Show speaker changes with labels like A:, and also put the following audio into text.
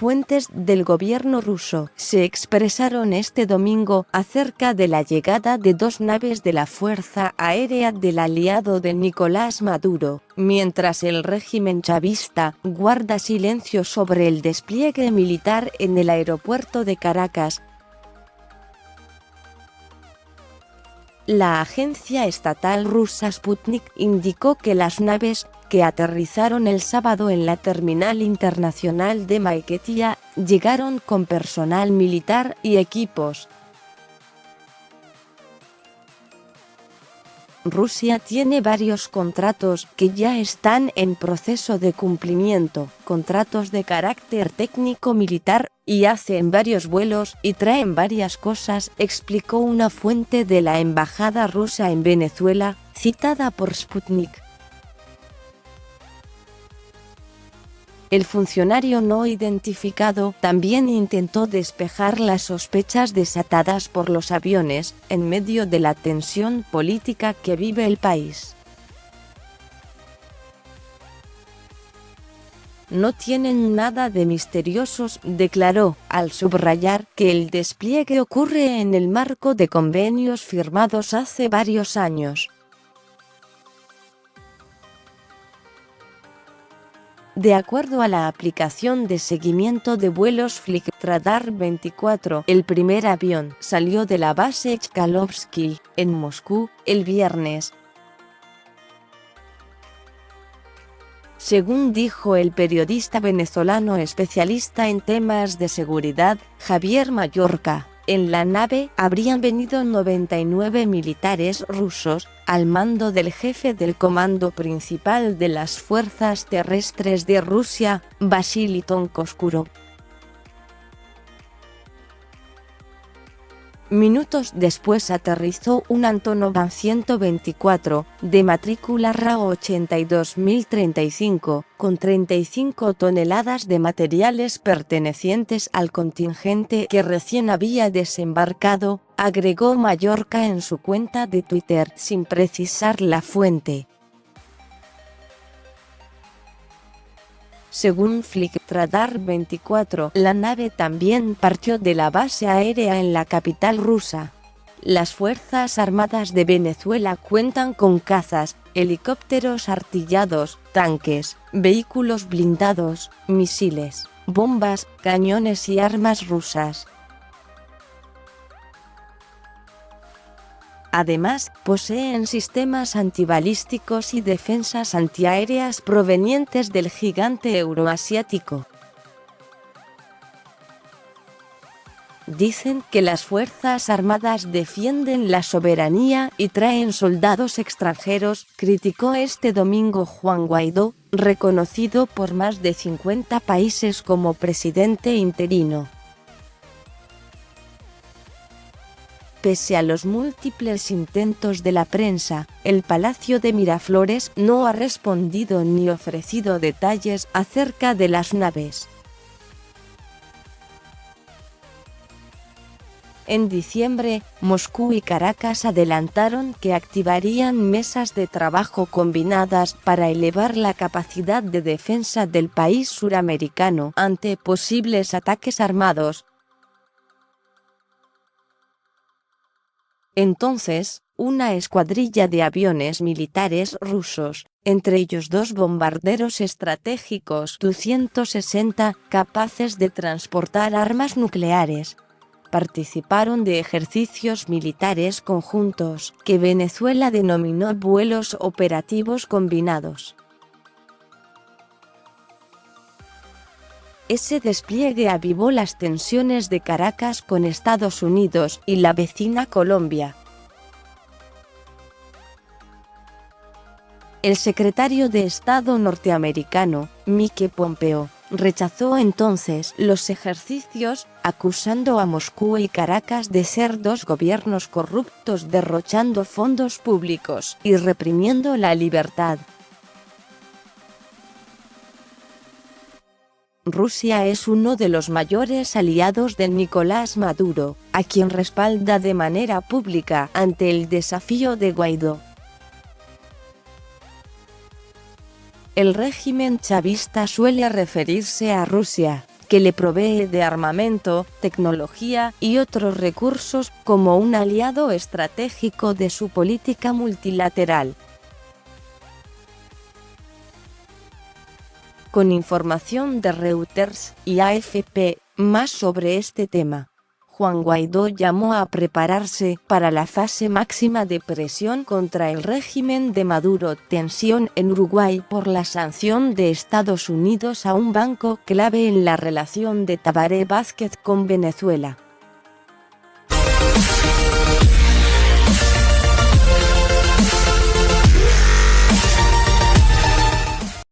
A: fuentes del gobierno ruso se expresaron este domingo acerca de la llegada de 2 naves de la Fuerza Aérea del aliado de Nicolás Maduro, mientras el régimen chavista guarda silencio sobre el despliegue militar en el aeropuerto de Caracas. La agencia estatal rusa Sputnik indicó que las naves, que aterrizaron el sábado en la terminal internacional de Maiquetía, llegaron con personal militar y equipos. Rusia tiene varios contratos que ya están en proceso de cumplimiento, contratos de carácter técnico-militar, y hacen varios vuelos y traen varias cosas, explicó una fuente de la embajada rusa en Venezuela, citada por Sputnik. El funcionario no identificado también intentó despejar las sospechas desatadas por los aviones, en medio de la tensión política que vive el país. No tienen nada de misteriosos, declaró, al subrayar que el despliegue ocurre en el marco de convenios firmados hace varios años. De acuerdo a la aplicación de seguimiento de vuelos Flightradar 24, el primer avión salió de la base Chkalovsky, en Moscú, el viernes. Según dijo el periodista venezolano especialista en temas de seguridad, Javier Mallorca, en la nave habrían venido 99 militares rusos, al mando del jefe del Comando Principal de las Fuerzas Terrestres de Rusia, Vasily Tonkoskuro. Minutos después aterrizó un Antonov An-124, de matrícula RAO 82035, con 35 toneladas de materiales pertenecientes al contingente que recién había desembarcado, agregó Mallorca en su cuenta de Twitter sin precisar la fuente. Según Flightradar 24, la nave también partió de la base aérea en la capital rusa. Las Fuerzas Armadas de Venezuela cuentan con cazas, helicópteros artillados, tanques, vehículos blindados, misiles, bombas, cañones y armas rusas. Además, poseen sistemas antibalísticos y defensas antiaéreas provenientes del gigante euroasiático. Dicen que las Fuerzas Armadas defienden la soberanía y traen soldados extranjeros, criticó este domingo Juan Guaidó, reconocido por más de 50 países como presidente interino. Pese a los múltiples intentos de la prensa, el Palacio de Miraflores no ha respondido ni ofrecido detalles acerca de las naves. En diciembre, Moscú y Caracas adelantaron que activarían mesas de trabajo combinadas para elevar la capacidad de defensa del país suramericano ante posibles ataques armados. Entonces, una escuadrilla de aviones militares rusos, entre ellos 2 bombarderos estratégicos Tu-160, capaces de transportar armas nucleares, participaron de ejercicios militares conjuntos, que Venezuela denominó vuelos operativos combinados. Ese despliegue avivó las tensiones de Caracas con Estados Unidos y la vecina Colombia. El secretario de Estado norteamericano, Mike Pompeo, rechazó entonces los ejercicios, acusando a Moscú y Caracas de ser 2 gobiernos corruptos derrochando fondos públicos y reprimiendo la libertad. Rusia es uno de los mayores aliados de Nicolás Maduro, a quien respalda de manera pública ante el desafío de Guaidó. El régimen chavista suele referirse a Rusia, que le provee de armamento, tecnología y otros recursos como un aliado estratégico de su política multilateral. Con información de Reuters y AFP, más sobre este tema. Juan Guaidó llamó a prepararse para la fase máxima de presión contra el régimen de Maduro. Tensión en Uruguay por la sanción de Estados Unidos a un banco clave en la relación de Tabaré Vázquez con Venezuela.